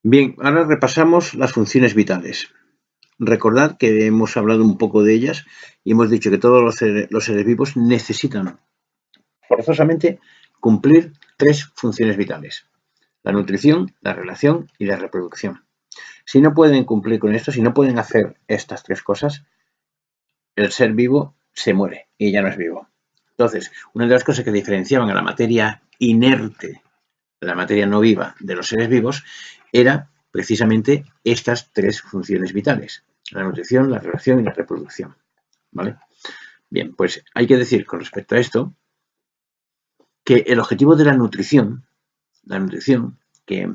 Bien, ahora repasamos las funciones vitales. Recordad que hemos hablado un poco de ellas y hemos dicho que todos los seres vivos necesitan forzosamente cumplir tres funciones vitales: la nutrición, la relación y la reproducción. Si no pueden cumplir con esto, si no pueden hacer estas tres cosas, el ser vivo se muere y ya no es vivo. Entonces, una de las cosas que diferenciaban a la materia inerte, la materia no viva, de los seres vivos, era precisamente estas tres funciones vitales: la nutrición, la relación y la reproducción. ¿Vale? Bien, pues hay que decir con respecto a esto que el objetivo de la nutrición, que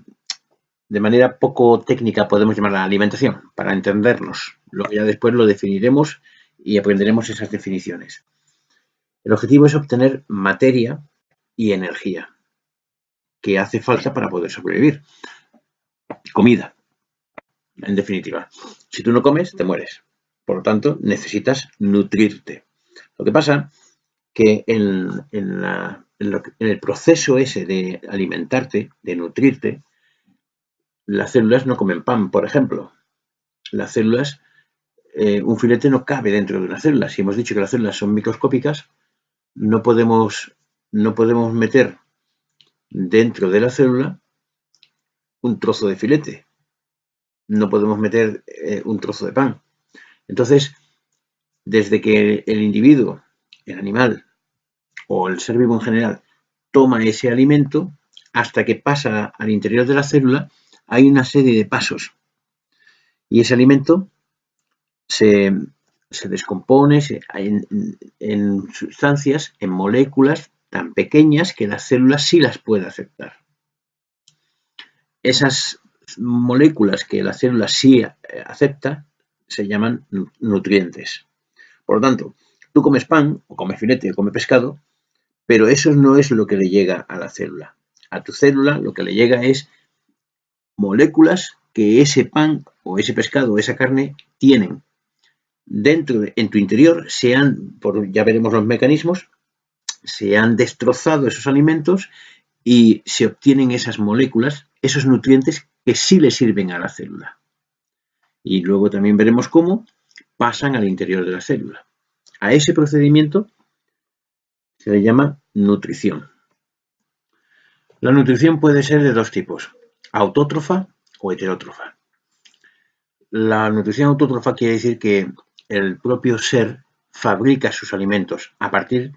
de manera poco técnica podemos llamar la alimentación, para entendernos, luego ya después lo definiremos y aprenderemos esas definiciones. El objetivo es obtener materia y energía que hace falta para poder sobrevivir. Comida, en definitiva. Si tú no comes, te mueres. Por lo tanto, necesitas nutrirte. Lo que pasa que en el proceso ese de alimentarte, de nutrirte, las células no comen pan, por ejemplo. Las células, un filete no cabe dentro de una célula. Si hemos dicho que las células son microscópicas, no podemos meter dentro de la célula un trozo de filete. No podemos meter un trozo de pan. Entonces, desde que el individuo, el animal o el ser vivo en general toma ese alimento hasta que pasa al interior de la célula, hay una serie de pasos. Y ese alimento se descompone en sustancias, en moléculas tan pequeñas que la célula sí las puede aceptar. Esas moléculas que la célula sí acepta se llaman nutrientes. Por lo tanto, tú comes pan, o comes filete, o comes pescado, pero eso no es lo que le llega a la célula. A tu célula lo que le llega es moléculas que ese pan, o ese pescado, o esa carne tienen. En tu interior, ya veremos los mecanismos, se han destrozado esos alimentos y se obtienen esas moléculas, esos nutrientes que sí le sirven a la célula. Y luego también veremos cómo pasan al interior de la célula. A ese procedimiento se le llama nutrición. La nutrición puede ser de dos tipos: autótrofa o heterótrofa. La nutrición autótrofa quiere decir que el propio ser fabrica sus alimentos a partir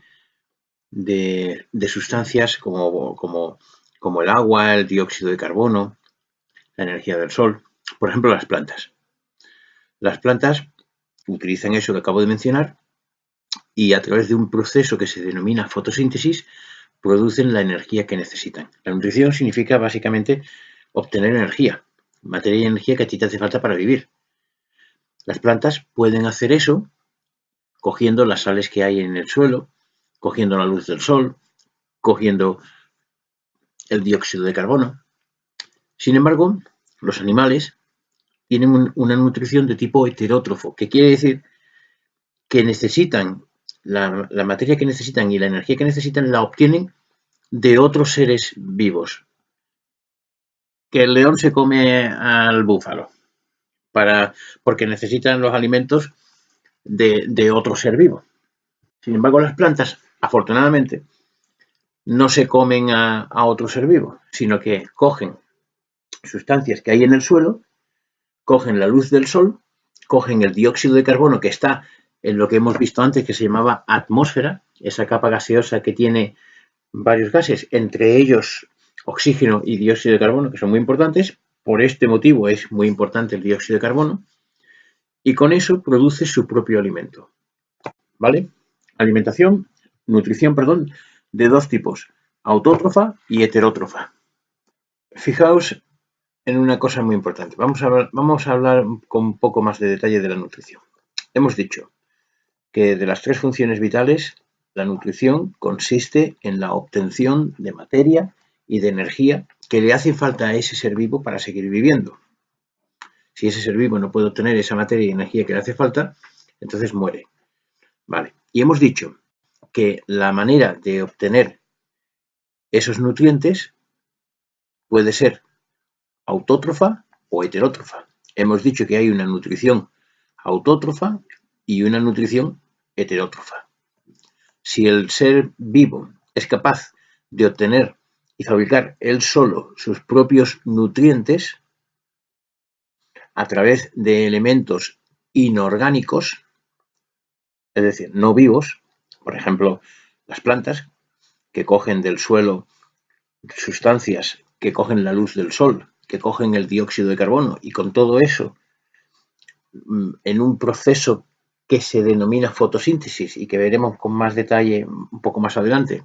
de sustancias como el agua, el dióxido de carbono, la energía del sol. Por ejemplo, las plantas. Las plantas utilizan eso que acabo de mencionar y a través de un proceso que se denomina fotosíntesis producen la energía que necesitan. La nutrición significa básicamente obtener energía, materia y energía que a ti te hace falta para vivir. Las plantas pueden hacer eso cogiendo las sales que hay en el suelo, cogiendo la luz del sol, cogiendo el dióxido de carbono. Sin embargo, los animales tienen una nutrición de tipo heterótrofo, que quiere decir que necesitan la materia que necesitan y la energía que necesitan la obtienen de otros seres vivos. Que el león se come al búfalo porque necesitan los alimentos de otro ser vivo. Sin embargo, las plantas, afortunadamente, no se comen a otro ser vivo, sino que cogen sustancias que hay en el suelo, cogen la luz del sol, cogen el dióxido de carbono que está en lo que hemos visto antes, que se llamaba atmósfera, esa capa gaseosa que tiene varios gases, entre ellos oxígeno y dióxido de carbono, que son muy importantes. Por este motivo es muy importante el dióxido de carbono. Y con eso produce su propio alimento. ¿Vale? Nutrición, de dos tipos: autótrofa y heterótrofa. Fijaos en una cosa muy importante. Vamos a hablar con un poco más de detalle de la nutrición. Hemos dicho que de las tres funciones vitales, la nutrición consiste en la obtención de materia y de energía que le hace falta a ese ser vivo para seguir viviendo. Si ese ser vivo no puede obtener esa materia y energía que le hace falta, entonces muere. Vale. Y hemos dicho que la manera de obtener esos nutrientes puede ser autótrofa o heterótrofa. Hemos dicho que hay una nutrición autótrofa y una nutrición heterótrofa. Si el ser vivo es capaz de obtener y fabricar él solo sus propios nutrientes a través de elementos inorgánicos, es decir, no vivos, por ejemplo, las plantas que cogen del suelo sustancias que cogen la luz del sol, que cogen el dióxido de carbono, y con todo eso, en un proceso que se denomina fotosíntesis y que veremos con más detalle un poco más adelante,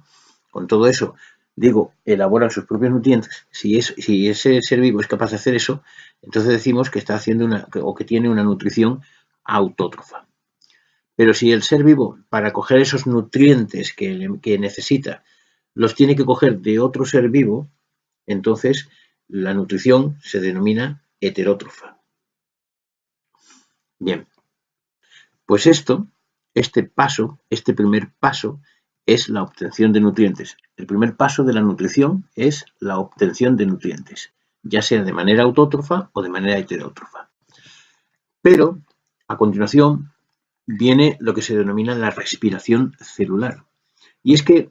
con todo eso, digo, elaboran sus propios nutrientes. Si ese ser vivo es capaz de hacer eso, entonces decimos que está haciendo o que tiene una nutrición autótrofa. Pero si el ser vivo, para coger esos nutrientes que necesita, los tiene que coger de otro ser vivo, entonces la nutrición se denomina heterótrofa. Bien, pues este primer paso es la obtención de nutrientes. El primer paso de la nutrición es la obtención de nutrientes, ya sea de manera autótrofa o de manera heterótrofa. Pero, a continuación, viene lo que se denomina la respiración celular. Y es que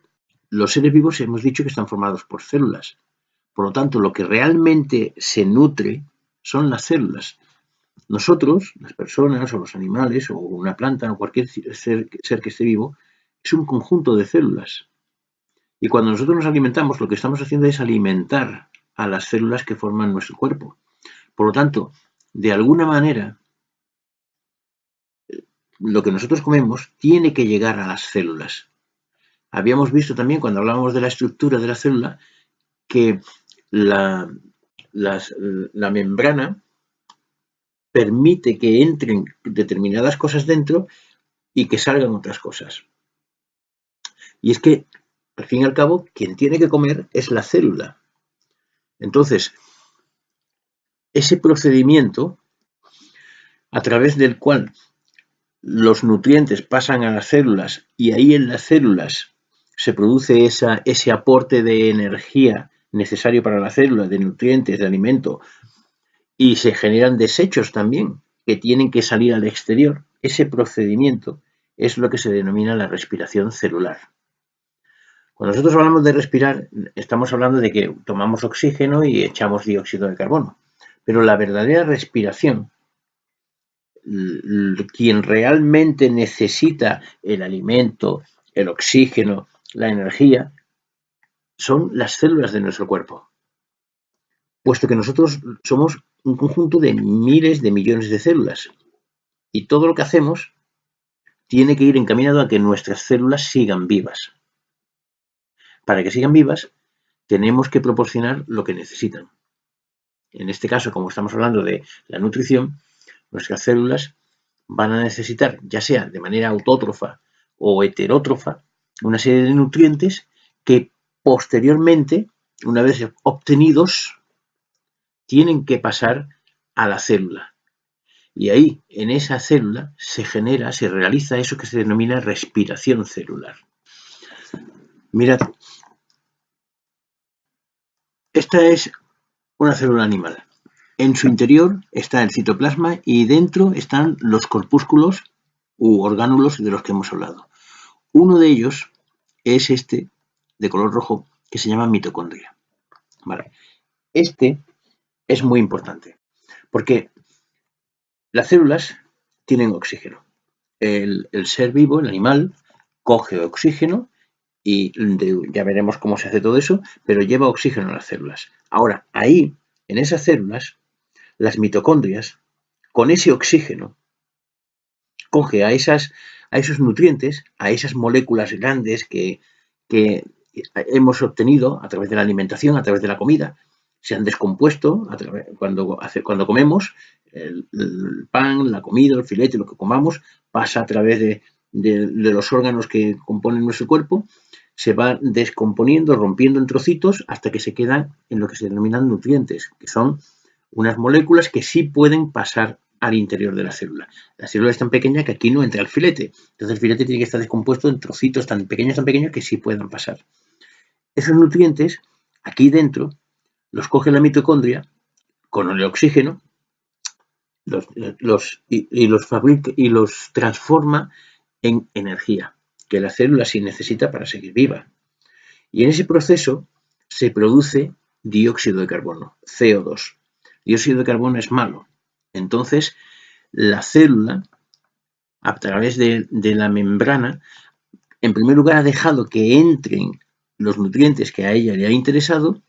los seres vivos hemos dicho que están formados por células. Por lo tanto, lo que realmente se nutre son las células. Nosotros, las personas o los animales o una planta o cualquier ser que esté vivo, es un conjunto de células. Y cuando nosotros nos alimentamos, lo que estamos haciendo es alimentar a las células que forman nuestro cuerpo. Por lo tanto, de alguna manera, lo que nosotros comemos tiene que llegar a las células. Habíamos visto también, cuando hablábamos de la estructura de la célula, que la membrana permite que entren determinadas cosas dentro y que salgan otras cosas. Y es que, al fin y al cabo, quien tiene que comer es la célula. Entonces, ese procedimiento a través del cual los nutrientes pasan a las células y ahí en las células se produce ese aporte de energía necesario para la célula, de nutrientes, de alimento, y se generan desechos también que tienen que salir al exterior. Ese procedimiento es lo que se denomina la respiración celular. Cuando nosotros hablamos de respirar, estamos hablando de que tomamos oxígeno y echamos dióxido de carbono. Pero la verdadera respiración, quien realmente necesita el alimento, el oxígeno, la energía, son las células de nuestro cuerpo. Puesto que nosotros somos un conjunto de miles de millones de células. Y todo lo que hacemos tiene que ir encaminado a que nuestras células sigan vivas. Para que sigan vivas, tenemos que proporcionar lo que necesitan. En este caso, como estamos hablando de la nutrición, nuestras células van a necesitar, ya sea de manera autótrofa o heterótrofa, una serie de nutrientes que posteriormente, una vez obtenidos, tienen que pasar a la célula. Y ahí, en esa célula, se realiza eso que se denomina respiración celular. Mirad, esta es una célula animal. En su interior está el citoplasma y dentro están los corpúsculos u orgánulos de los que hemos hablado. Uno de ellos es este, de color rojo, que se llama mitocondria. Vale. Este es muy importante, porque las células tienen oxígeno. El ser vivo, el animal, coge oxígeno y ya veremos cómo se hace todo eso, pero lleva oxígeno a las células. Ahora, ahí, en esas células, las mitocondrias, con ese oxígeno, coge a esos nutrientes, a esas moléculas grandes que hemos obtenido a través de la alimentación, a través de la comida, se han descompuesto cuando comemos el pan, la comida, el filete, lo que comamos, pasa a través de los órganos que componen nuestro cuerpo, se va descomponiendo, rompiendo en trocitos hasta que se quedan en lo que se denominan nutrientes, que son unas moléculas que sí pueden pasar al interior de la célula. La célula es tan pequeña que aquí no entra el filete. Entonces el filete tiene que estar descompuesto en trocitos tan pequeños que sí puedan pasar. Esos nutrientes, aquí dentro, los coge la mitocondria, con el oxígeno y los transforma en energía que la célula sí necesita para seguir viva. Y en ese proceso se produce dióxido de carbono, CO2. Dióxido de carbono es malo. Entonces, la célula, a través de la membrana, en primer lugar ha dejado que entren los nutrientes que a ella le ha interesado,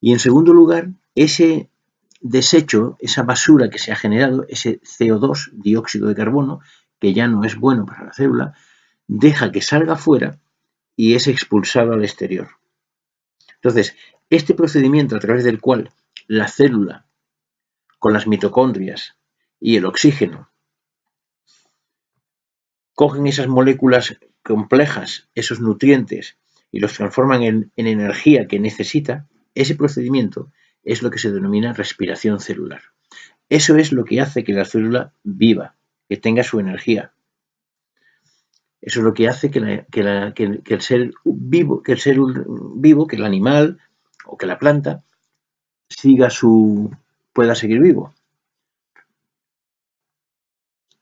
y en segundo lugar, ese desecho, esa basura que se ha generado, ese CO2, dióxido de carbono, que ya no es bueno para la célula, deja que salga fuera y es expulsado al exterior. Entonces, este procedimiento a través del cual la célula, con las mitocondrias y el oxígeno, cogen esas moléculas complejas, esos nutrientes, y los transforman en energía que necesita, ese procedimiento es lo que se denomina respiración celular. Eso es lo que hace que la célula viva, que tenga su energía. Eso es lo que hace que el ser vivo, que el animal o que la planta pueda seguir vivo.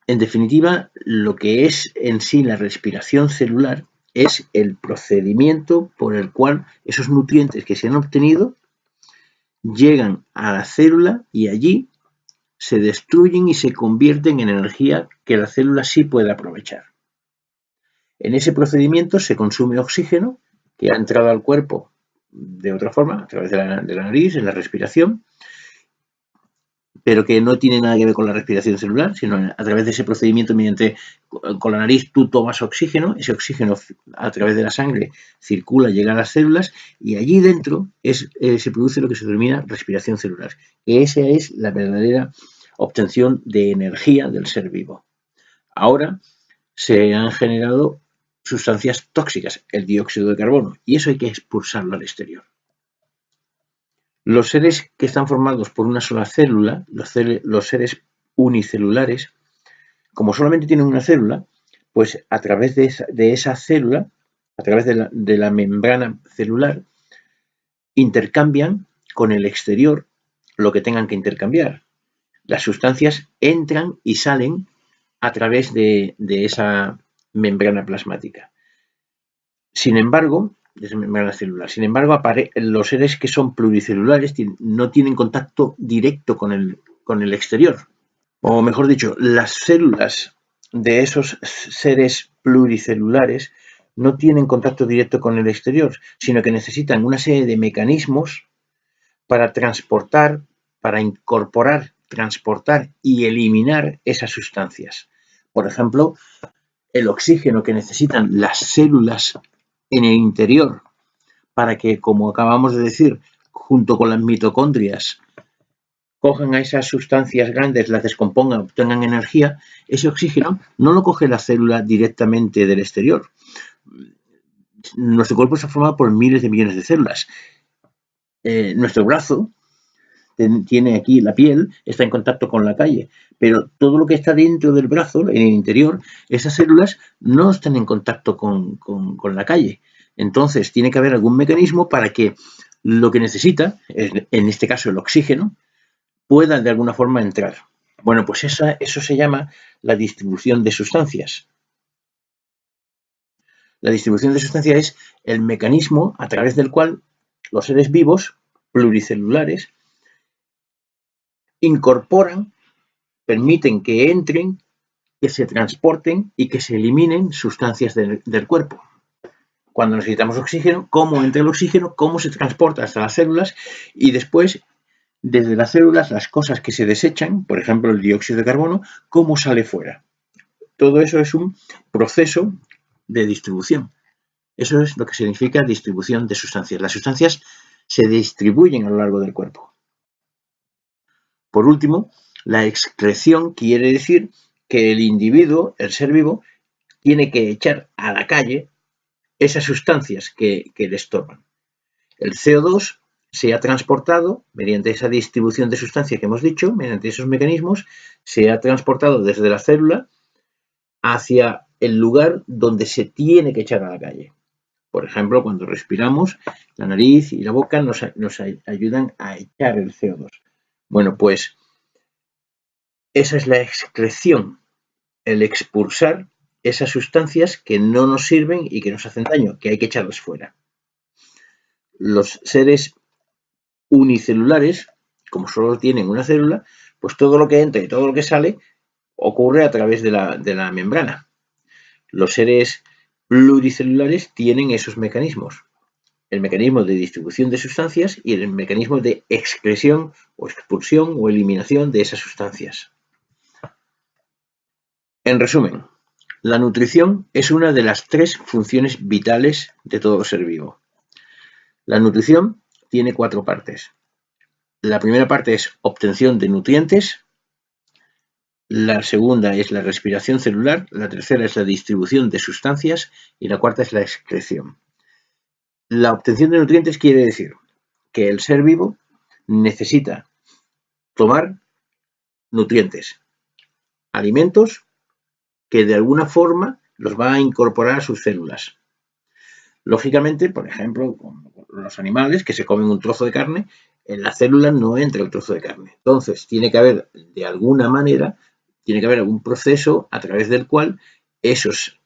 En definitiva, lo que es en sí la respiración celular es el procedimiento por el cual esos nutrientes que se han obtenido llegan a la célula y allí se destruyen y se convierten en energía que la célula sí puede aprovechar. En ese procedimiento se consume oxígeno que ha entrado al cuerpo de otra forma, a través de la nariz, en la respiración, pero que no tiene nada que ver con la respiración celular, sino a través de ese procedimiento con la nariz tú tomas oxígeno, ese oxígeno a través de la sangre circula, llega a las células y allí dentro se produce lo que se denomina respiración celular, que esa es la verdadera obtención de energía del ser vivo. Ahora se han generado sustancias tóxicas, el dióxido de carbono, y eso hay que expulsarlo al exterior. Los seres que están formados por una sola célula, los seres unicelulares, como solamente tienen una célula, pues a través de esa célula, a través de la membrana celular, intercambian con el exterior lo que tengan que intercambiar. Las sustancias entran y salen a través de esa membrana plasmática. Sin embargo, los seres que son pluricelulares no tienen contacto directo con el exterior. O mejor dicho, las células de esos seres pluricelulares no tienen contacto directo con el exterior, sino que necesitan una serie de mecanismos para transportar, para incorporar, transportar y eliminar esas sustancias. Por ejemplo, el oxígeno que necesitan las células en el interior para que, como acabamos de decir, junto con las mitocondrias, cojan a esas sustancias grandes, las descompongan, obtengan energía, ese oxígeno no lo coge la célula directamente del exterior. Nuestro cuerpo está formado por miles de millones de células. Nuestro brazo tiene aquí la piel, está en contacto con la calle, pero todo lo que está dentro del brazo, en el interior, esas células no están en contacto con la calle. Entonces tiene que haber algún mecanismo para que lo que necesita, en este caso el oxígeno, pueda de alguna forma entrar. Bueno, pues eso se llama la distribución de sustancias. La distribución de sustancias es el mecanismo a través del cual los seres vivos, pluricelulares, incorporan, permiten que entren, que se transporten y que se eliminen sustancias del cuerpo. Cuando necesitamos oxígeno, cómo entra el oxígeno, cómo se transporta hasta las células y después, desde las células, las cosas que se desechan, por ejemplo, el dióxido de carbono, cómo sale fuera. Todo eso es un proceso de distribución. Eso es lo que significa distribución de sustancias. Las sustancias se distribuyen a lo largo del cuerpo. Por último, la excreción quiere decir que el individuo, el ser vivo, tiene que echar a la calle esas sustancias que le estorban. El CO2 se ha transportado mediante esa distribución de sustancias que hemos dicho, mediante esos mecanismos, se ha transportado desde la célula hacia el lugar donde se tiene que echar a la calle. Por ejemplo, cuando respiramos, la nariz y la boca nos ayudan a echar el CO2. Bueno, pues esa es la excreción, el expulsar esas sustancias que no nos sirven y que nos hacen daño, que hay que echarlas fuera. Los seres unicelulares, como solo tienen una célula, pues todo lo que entra y todo lo que sale ocurre a través de la membrana. Los seres pluricelulares tienen esos mecanismos. El mecanismo de distribución de sustancias y el mecanismo de excreción o expulsión o eliminación de esas sustancias. En resumen, la nutrición es una de las 3 funciones vitales de todo ser vivo. La nutrición tiene 4 partes. La primera parte es obtención de nutrientes, la segunda es la respiración celular, la tercera es la distribución de sustancias y la cuarta es la excreción. La obtención de nutrientes quiere decir que el ser vivo necesita tomar nutrientes, alimentos que de alguna forma los va a incorporar a sus células. Lógicamente, por ejemplo, los animales que se comen un trozo de carne, en la célula no entra el trozo de carne. Entonces, tiene que haber, de alguna manera, tiene que haber algún proceso a través del cual esos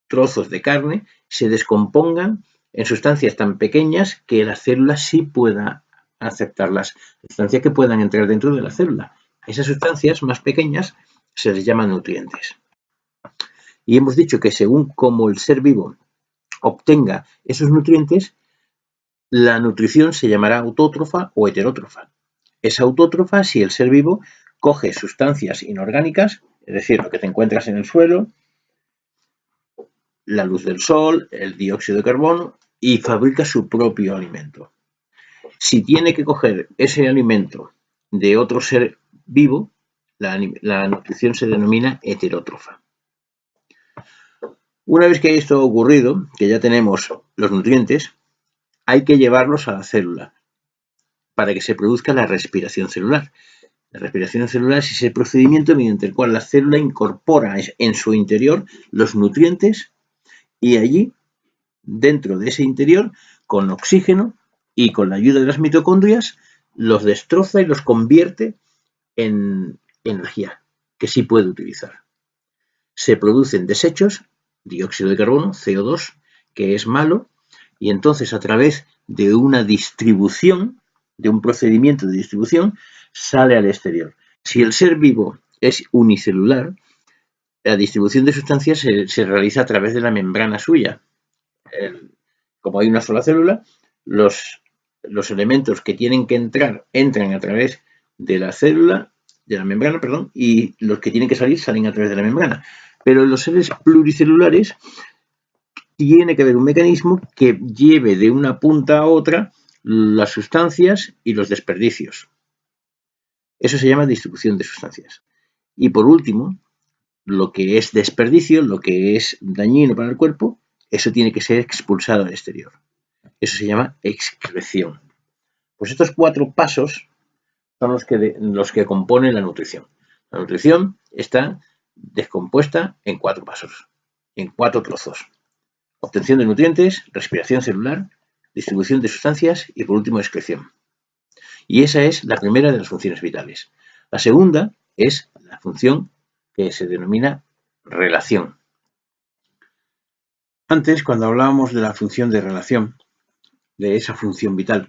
trozos de carne se descompongan en sustancias tan pequeñas que la célula sí pueda aceptarlas, sustancias que puedan entrar dentro de la célula. A esas sustancias más pequeñas se les llama nutrientes. Y hemos dicho que según como el ser vivo obtenga esos nutrientes, la nutrición se llamará autótrofa o heterótrofa. Es autótrofa si el ser vivo coge sustancias inorgánicas, es decir, lo que te encuentras en el suelo, la luz del sol, el dióxido de carbono, y fabrica su propio alimento. Si tiene que coger ese alimento de otro ser vivo, la nutrición se denomina heterótrofa. Una vez que esto ha ocurrido, que ya tenemos los nutrientes, hay que llevarlos a la célula para que se produzca la respiración celular. La respiración celular es ese procedimiento mediante el cual la célula incorpora en su interior los nutrientes y allí, dentro de ese interior, con oxígeno y con la ayuda de las mitocondrias, los destroza y los convierte en energía que sí puede utilizar. Se producen desechos, dióxido de carbono, CO2, que es malo, y entonces a través de una distribución, de un procedimiento de distribución, sale al exterior. Si el ser vivo es unicelular, la distribución de sustancias se realiza a través de la membrana suya. Como hay una sola célula, los elementos que tienen que entrar entran a través de la célula, de la membrana, perdón, y los que tienen que salir salen a través de la membrana. Pero en los seres pluricelulares tiene que haber un mecanismo que lleve de una punta a otra las sustancias y los desperdicios. Eso se llama distribución de sustancias. Y por último, lo que es desperdicio, lo que es dañino para el cuerpo, eso tiene que ser expulsado al exterior. Eso se llama excreción. Pues estos 4 pasos son los que componen la nutrición. La nutrición está descompuesta en 4 pasos, en 4 trozos. Obtención de nutrientes, respiración celular, distribución de sustancias y por último excreción. Y esa es la primera de las funciones vitales. La segunda es la función que se denomina relación. Antes, cuando hablábamos de la función de relación, de esa función vital,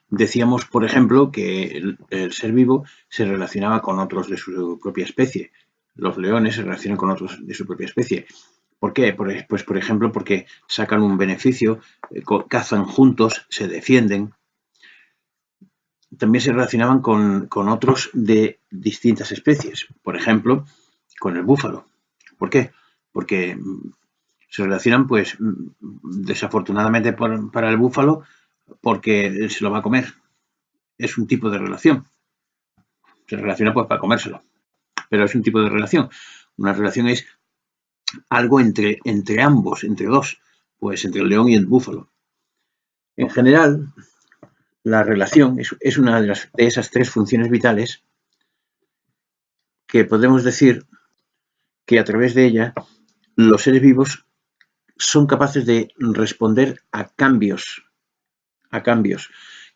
decíamos, por ejemplo, que el ser vivo se relacionaba con otros de su propia especie. Los leones se relacionan con otros de su propia especie. ¿Por qué? Pues, por ejemplo, porque sacan un beneficio, cazan juntos, se defienden. También se relacionaban con otros de distintas especies. Por ejemplo, con el búfalo. ¿Por qué? Porque se relacionan, pues, desafortunadamente para el búfalo, porque se lo va a comer. Es un tipo de relación. Se relaciona pues para comérselo. Pero es un tipo de relación. Una relación es algo entre ambos, entre dos, pues entre el león y el búfalo. En general, la relación es una de esas 3 funciones vitales que podemos decir que a través de ella los seres vivos son capaces de responder a cambios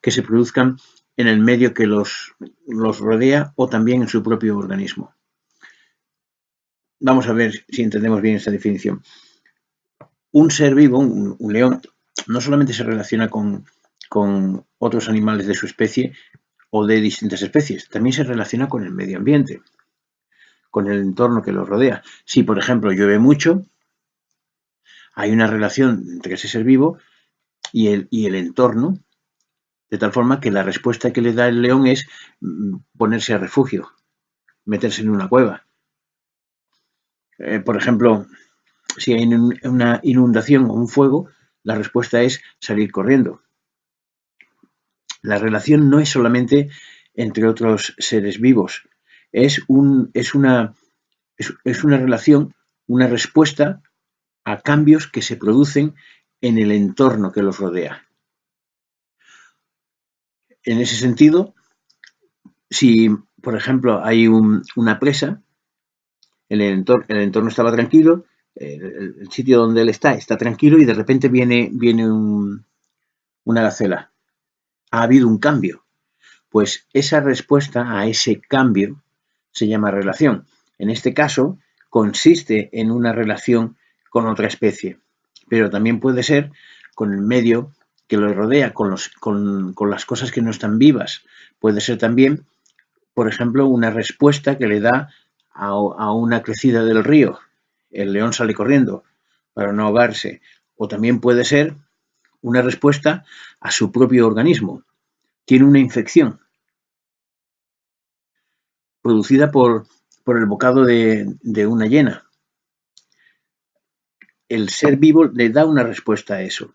que se produzcan en el medio que los rodea o también en su propio organismo. Vamos a ver si entendemos bien esta definición. Un ser vivo, un león, no solamente se relaciona con otros animales de su especie o de distintas especies, también se relaciona con el medio ambiente, con el entorno que los rodea. Si, por ejemplo, llueve mucho, hay una relación entre ese ser vivo y el entorno, de tal forma que la respuesta que le da el león es ponerse a refugio, meterse en una cueva. Por ejemplo, si hay una inundación o un fuego, la respuesta es salir corriendo. La relación no es solamente entre otros seres vivos, es una relación, una respuesta a cambios que se producen en el entorno que los rodea. En ese sentido, si, por ejemplo, hay una presa, el entorno estaba tranquilo, el sitio donde él está tranquilo y de repente viene una gacela. Ha habido un cambio. Pues esa respuesta a ese cambio se llama relación. En este caso, consiste en una relación con otra especie, pero también puede ser con el medio que lo rodea, con las cosas que no están vivas. Puede ser también, por ejemplo, una respuesta que le da a una crecida del río. El león sale corriendo para no ahogarse. O también puede ser una respuesta a su propio organismo. Tiene una infección producida por el bocado de una hiena. El ser vivo le da una respuesta a eso.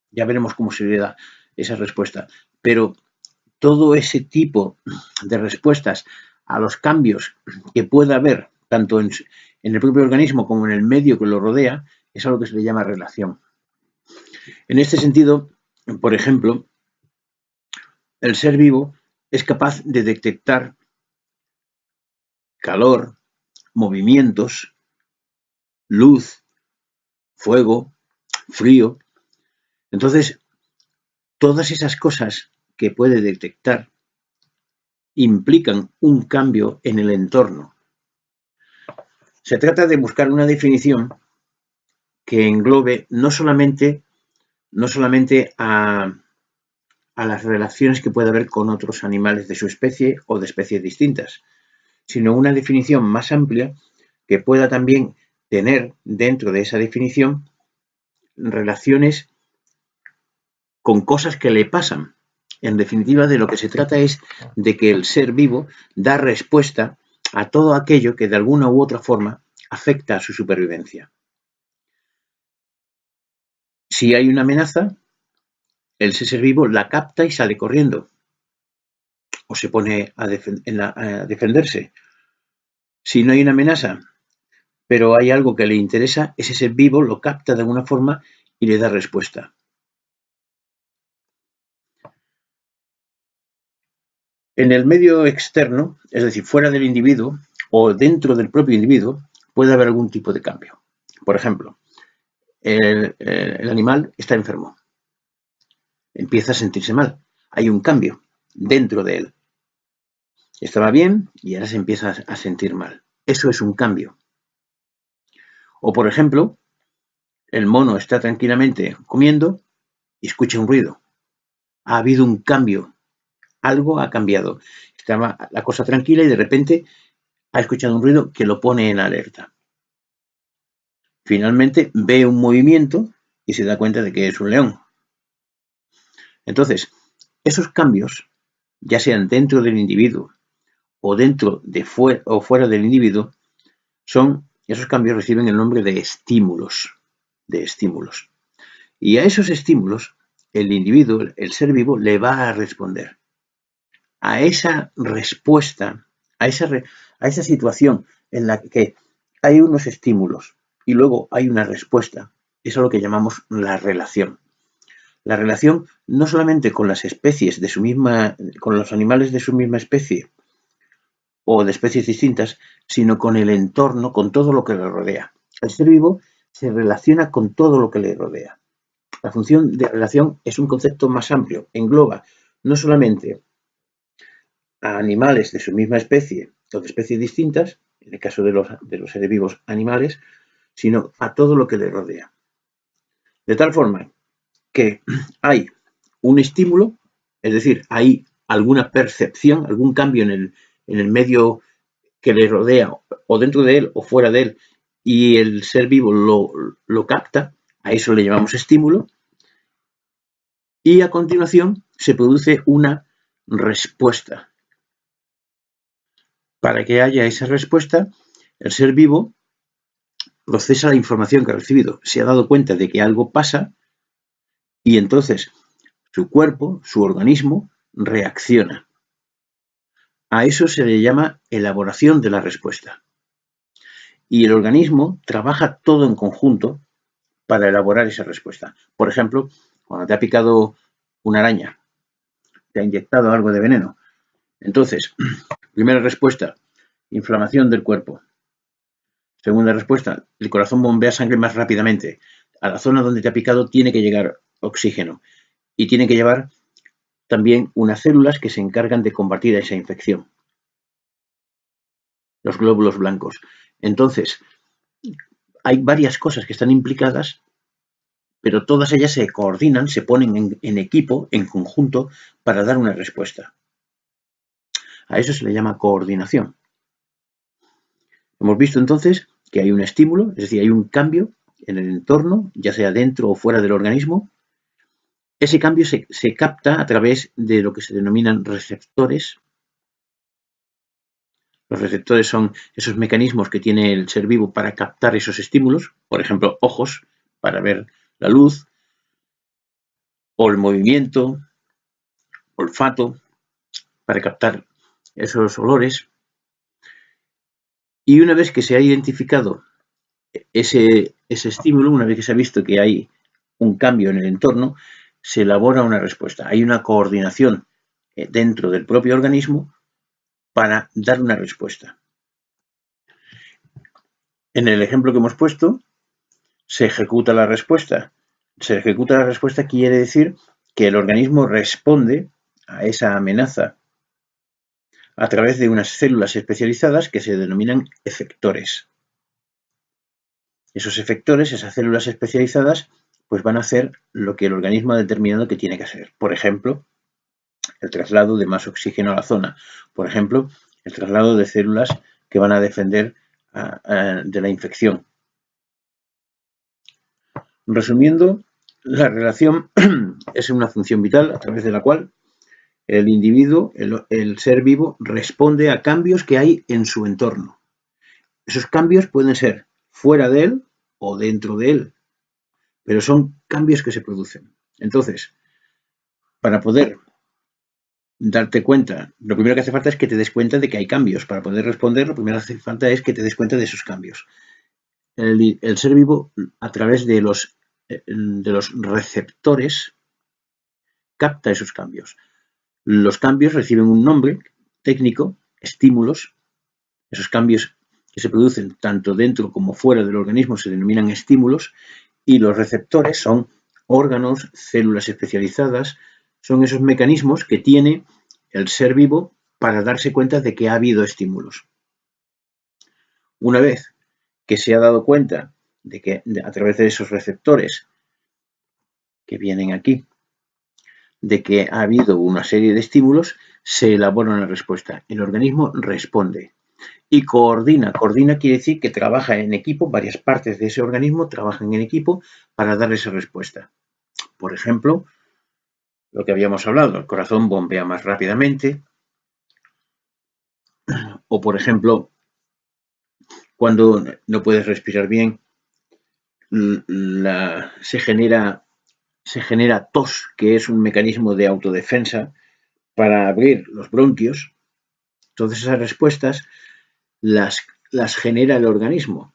Ya veremos cómo se le da esa respuesta. Pero todo ese tipo de respuestas a los cambios que pueda haber, tanto en el propio organismo como en el medio que lo rodea, es algo que se le llama relación. En este sentido, por ejemplo, el ser vivo es capaz de detectar calor, movimientos, luz, fuego, frío. Entonces, todas esas cosas que puede detectar implican un cambio en el entorno. Se trata de buscar una definición que englobe no solamente a las relaciones que puede haber con otros animales de su especie o de especies distintas, sino una definición más amplia que pueda también tener dentro de esa definición relaciones con cosas que le pasan. En definitiva, de lo que se trata es de que el ser vivo da respuesta a todo aquello que de alguna u otra forma afecta a su supervivencia. Si hay una amenaza, el ser vivo la capta y sale corriendo o se pone a defenderse. Si no hay una amenaza, pero hay algo que le interesa, ese ser vivo lo capta de alguna forma y le da respuesta. En el medio externo, es decir, fuera del individuo o dentro del propio individuo, puede haber algún tipo de cambio. Por ejemplo, el animal está enfermo, empieza a sentirse mal, hay un cambio dentro de él. Estaba bien y ahora se empieza a sentir mal. Eso es un cambio. O, por ejemplo, el mono está tranquilamente comiendo y escucha un ruido. Ha habido un cambio. Algo ha cambiado. Estaba la cosa tranquila y de repente ha escuchado un ruido que lo pone en alerta. Finalmente ve un movimiento y se da cuenta de que es un león. Entonces, esos cambios, ya sean dentro del individuo o dentro de fuera del individuo, esos cambios reciben el nombre de estímulos. Y a esos estímulos, el individuo, el ser vivo, le va a responder. A esa respuesta, a esa situación en la que hay unos estímulos y luego hay una respuesta, eso es lo que llamamos la relación. La relación no solamente con las especies con los animales de su misma especie o de especies distintas, sino con el entorno, con todo lo que le rodea. El ser vivo se relaciona con todo lo que le rodea. La función de relación es un concepto más amplio, engloba no solamente a animales de su misma especie o de especies distintas, en el caso de los seres vivos animales, sino a todo lo que le rodea. De tal forma que hay un estímulo, es decir, hay alguna percepción, algún cambio en el medio que le rodea, o dentro de él o fuera de él, y el ser vivo lo capta, a eso le llamamos estímulo, y a continuación se produce una respuesta. Para que haya esa respuesta, el ser vivo procesa la información que ha recibido, se ha dado cuenta de que algo pasa y entonces su cuerpo, su organismo, reacciona. A eso se le llama elaboración de la respuesta. Y el organismo trabaja todo en conjunto para elaborar esa respuesta. Por ejemplo, cuando te ha picado una araña, te ha inyectado algo de veneno. Entonces, primera respuesta, inflamación del cuerpo. Segunda respuesta, el corazón bombea sangre más rápidamente. A la zona donde te ha picado tiene que llegar oxígeno y tiene que llevar también unas células que se encargan de combatir esa infección, los glóbulos blancos. Entonces, hay varias cosas que están implicadas, pero todas ellas se coordinan, se ponen en equipo, en conjunto, para dar una respuesta. A eso se le llama coordinación. Hemos visto entonces que hay un estímulo, es decir, hay un cambio en el entorno, ya sea dentro o fuera del organismo. Ese cambio se capta a través de lo que se denominan receptores. Los receptores son esos mecanismos que tiene el ser vivo para captar esos estímulos, por ejemplo, ojos para ver la luz, o el movimiento, olfato para captar esos olores. Y una vez que se ha identificado ese estímulo, una vez que se ha visto que hay un cambio en el entorno, se elabora una respuesta. Hay una coordinación dentro del propio organismo para dar una respuesta. En el ejemplo que hemos puesto, se ejecuta la respuesta. Se ejecuta la respuesta quiere decir que el organismo responde a esa amenaza a través de unas células especializadas que se denominan efectores. Esos efectores, esas células especializadas, pues van a hacer lo que el organismo ha determinado que tiene que hacer. Por ejemplo, el traslado de más oxígeno a la zona. Por ejemplo, el traslado de células que van a defender de la infección. Resumiendo, la relación es una función vital a través de la cual el individuo, el ser vivo, responde a cambios que hay en su entorno. Esos cambios pueden ser fuera de él o dentro de él, pero son cambios que se producen. Entonces, para poder darte cuenta, lo primero que hace falta es que te des cuenta de que hay cambios. Para poder responder, lo primero que hace falta es que te des cuenta de esos cambios. El ser vivo, a través de los receptores, capta esos cambios. Los cambios reciben un nombre técnico, estímulos. Esos cambios que se producen tanto dentro como fuera del organismo se denominan estímulos, y los receptores son órganos, células especializadas, son esos mecanismos que tiene el ser vivo para darse cuenta de que ha habido estímulos. Una vez que se ha dado cuenta de que a través de esos receptores que vienen aquí, de que ha habido una serie de estímulos, se elabora una respuesta. El organismo responde y coordina. Coordina quiere decir que trabaja en equipo, varias partes de ese organismo trabajan en equipo para dar esa respuesta. Por ejemplo, lo que habíamos hablado, el corazón bombea más rápidamente, o por ejemplo, cuando no puedes respirar bien, se genera tos, que es un mecanismo de autodefensa para abrir los bronquios. Entonces esas respuestas las genera el organismo.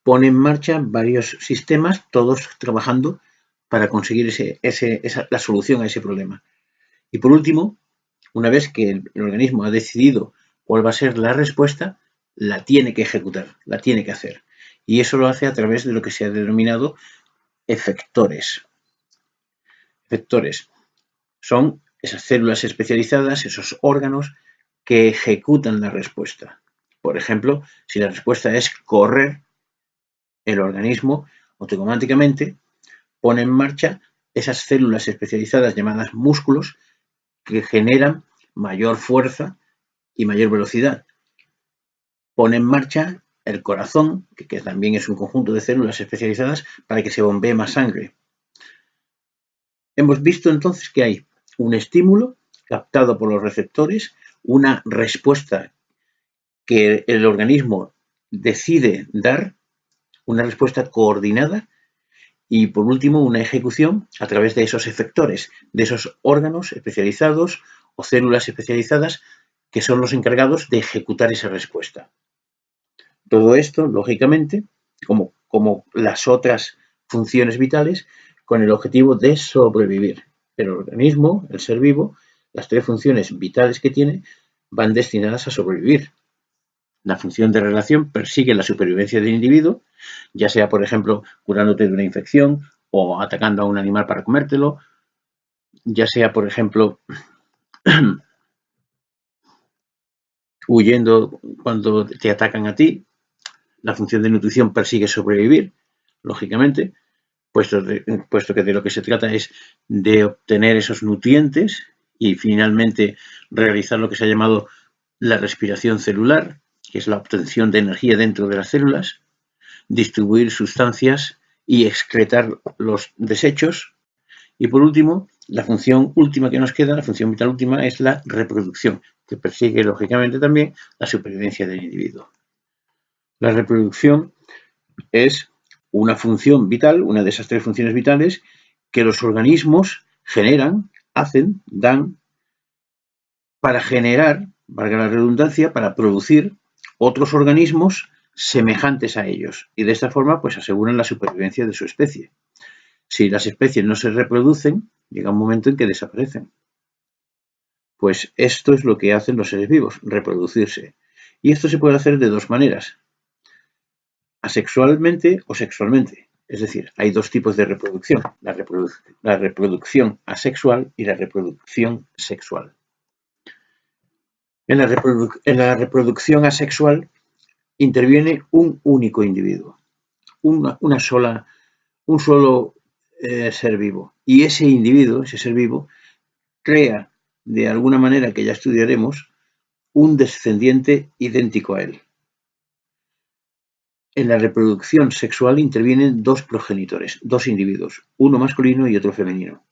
Pone en marcha varios sistemas, todos trabajando para conseguir la solución a ese problema. Y por último, una vez que el organismo ha decidido cuál va a ser la respuesta, la tiene que ejecutar, la tiene que hacer. Y eso lo hace a través de lo que se ha denominado efectores. Efectores son esas células especializadas, esos órganos que ejecutan la respuesta. Por ejemplo, si la respuesta es correr, el organismo automáticamente pone en marcha esas células especializadas llamadas músculos que generan mayor fuerza y mayor velocidad. Pone en marcha el corazón, que también es un conjunto de células especializadas para que se bombee más sangre. Hemos visto entonces que hay un estímulo captado por los receptores, una respuesta que el organismo decide dar, una respuesta coordinada y, por último, una ejecución a través de esos efectores, de esos órganos especializados o células especializadas que son los encargados de ejecutar esa respuesta. Todo esto, lógicamente, como las otras funciones vitales, con el objetivo de sobrevivir. El organismo, el ser vivo, las tres funciones vitales que tiene van destinadas a sobrevivir. La función de relación persigue la supervivencia del individuo, ya sea, por ejemplo, curándote de una infección o atacando a un animal para comértelo, ya sea, por ejemplo, huyendo cuando te atacan a ti. La función de nutrición persigue sobrevivir, lógicamente, puesto que de lo que se trata es de obtener esos nutrientes y finalmente realizar lo que se ha llamado la respiración celular, que es la obtención de energía dentro de las células, distribuir sustancias y excretar los desechos. Y por último, la función última que nos queda, la función vital última, es la reproducción, que persigue lógicamente también la supervivencia del individuo. La reproducción es una función vital, una de esas tres funciones vitales que los organismos generan, hacen, dan para generar, valga la redundancia, para producir otros organismos semejantes a ellos y de esta forma pues aseguran la supervivencia de su especie. Si las especies no se reproducen, llega un momento en que desaparecen. Pues esto es lo que hacen los seres vivos, reproducirse. Y esto se puede hacer de dos maneras, asexualmente o sexualmente. Es decir, hay dos tipos de reproducción, la reproducción asexual y la reproducción sexual. En la reproducción asexual interviene un único individuo, un solo ser vivo. Y ese individuo, ese ser vivo, crea, de alguna manera que ya estudiaremos, un descendiente idéntico a él. En la reproducción sexual intervienen dos progenitores, dos individuos, uno masculino y otro femenino.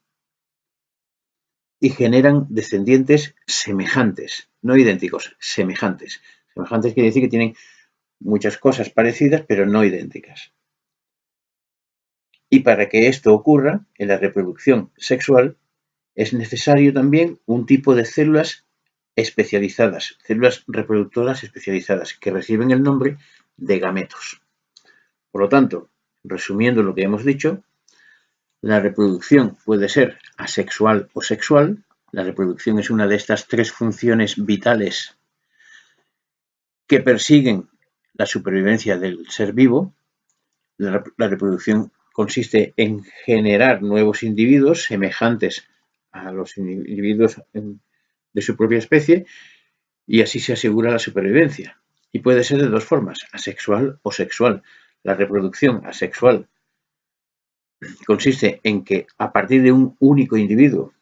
Y generan descendientes semejantes, no idénticos, semejantes. Semejantes quiere decir que tienen muchas cosas parecidas, pero no idénticas. Y para que esto ocurra, en la reproducción sexual, es necesario también un tipo de células especializadas, células reproductoras especializadas, que reciben el nombre de gametos. Por lo tanto, resumiendo lo que hemos dicho, la reproducción puede ser asexual o sexual. La reproducción es una de estas tres funciones vitales que persiguen la supervivencia del ser vivo. La reproducción consiste en generar nuevos individuos semejantes a los individuos de su propia especie y así se asegura la supervivencia. Y puede ser de dos formas, asexual o sexual. La reproducción asexual consiste en que a partir de un único individuo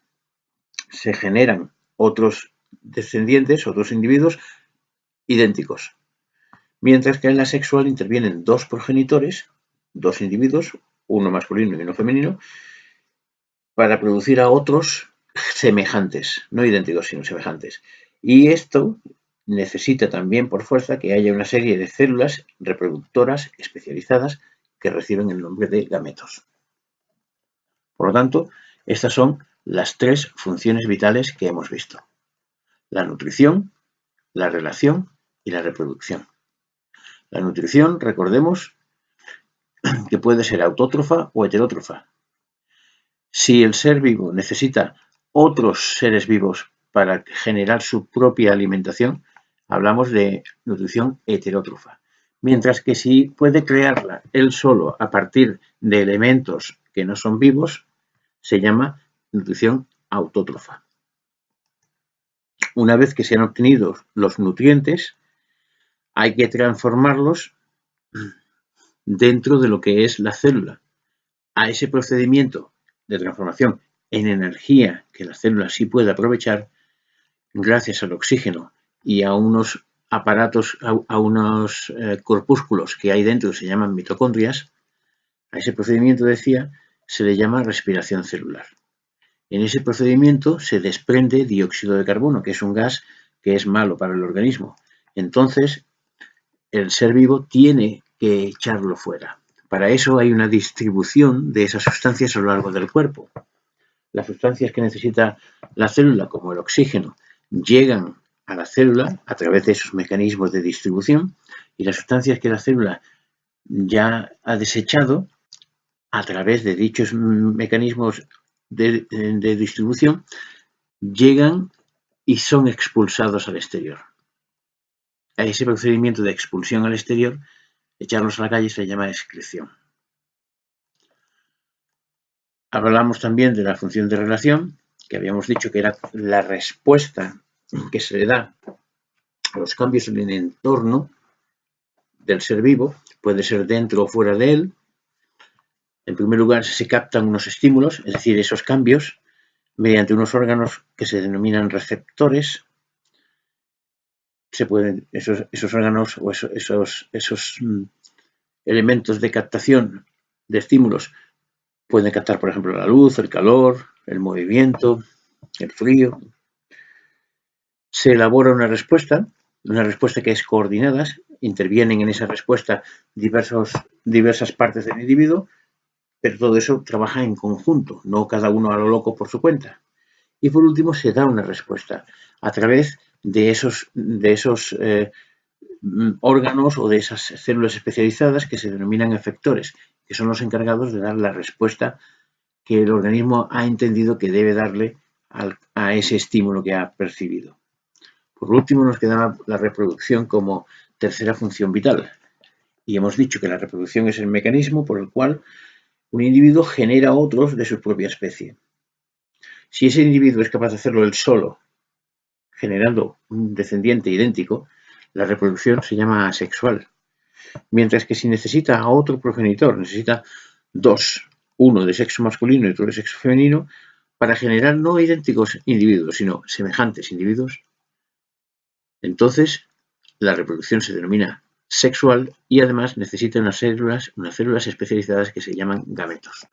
se generan otros descendientes, otros individuos idénticos. Mientras que en la sexual intervienen dos progenitores, dos individuos, uno masculino y uno femenino, para producir a otros semejantes, no idénticos, sino semejantes. Y esto necesita también por fuerza que haya una serie de células reproductoras especializadas que reciben el nombre de gametos. Por lo tanto, estas son las tres funciones vitales que hemos visto: la nutrición, la relación y la reproducción. La nutrición, recordemos, que puede ser autótrofa o heterótrofa. Si el ser vivo necesita otros seres vivos para generar su propia alimentación, hablamos de nutrición heterótrofa. Mientras que si puede crearla él solo a partir de elementos que no son vivos, se llama nutrición autótrofa. Una vez que se han obtenido los nutrientes, hay que transformarlos dentro de lo que es la célula. A ese procedimiento de transformación en energía que la célula sí puede aprovechar, gracias al oxígeno y a unos aparatos, a unos corpúsculos que hay dentro que se llaman mitocondrias, a ese procedimiento, decía, se le llama respiración celular. En ese procedimiento se desprende dióxido de carbono, que es un gas que es malo para el organismo. Entonces, el ser vivo tiene que echarlo fuera. Para eso hay una distribución de esas sustancias a lo largo del cuerpo. Las sustancias que necesita la célula, como el oxígeno, llegan a la célula a través de esos mecanismos de distribución, y las sustancias que la célula ya ha desechado a través de dichos mecanismos de distribución llegan y son expulsados al exterior. A ese procedimiento de expulsión al exterior, echarlos a la calle, se le llama excreción. Hablamos también de la función de relación, que habíamos dicho que era la respuesta que se le da a los cambios en el entorno del ser vivo, puede ser dentro o fuera de él. En primer lugar, se captan unos estímulos, es decir, esos cambios, mediante unos órganos que se denominan receptores. Esos órganos o esos elementos de captación de estímulos pueden captar, por ejemplo, la luz, el calor, el movimiento, el frío. Se elabora una respuesta que es coordinada, intervienen en esa respuesta diversas partes del individuo, pero todo eso trabaja en conjunto, no cada uno a lo loco por su cuenta. Y por último, se da una respuesta a través de esos órganos o de esas células especializadas que se denominan efectores, que son los encargados de dar la respuesta que el organismo ha entendido que debe darle a ese estímulo que ha percibido. Por último, nos queda la reproducción como tercera función vital. Y hemos dicho que la reproducción es el mecanismo por el cual un individuo genera otros de su propia especie. Si ese individuo es capaz de hacerlo él solo, generando un descendiente idéntico, la reproducción se llama asexual. Mientras que si necesita a otro progenitor, necesita dos, uno de sexo masculino y otro de sexo femenino, para generar no idénticos individuos, sino semejantes individuos, entonces la reproducción se denomina sexual y además necesita unas células especializadas que se llaman gametos.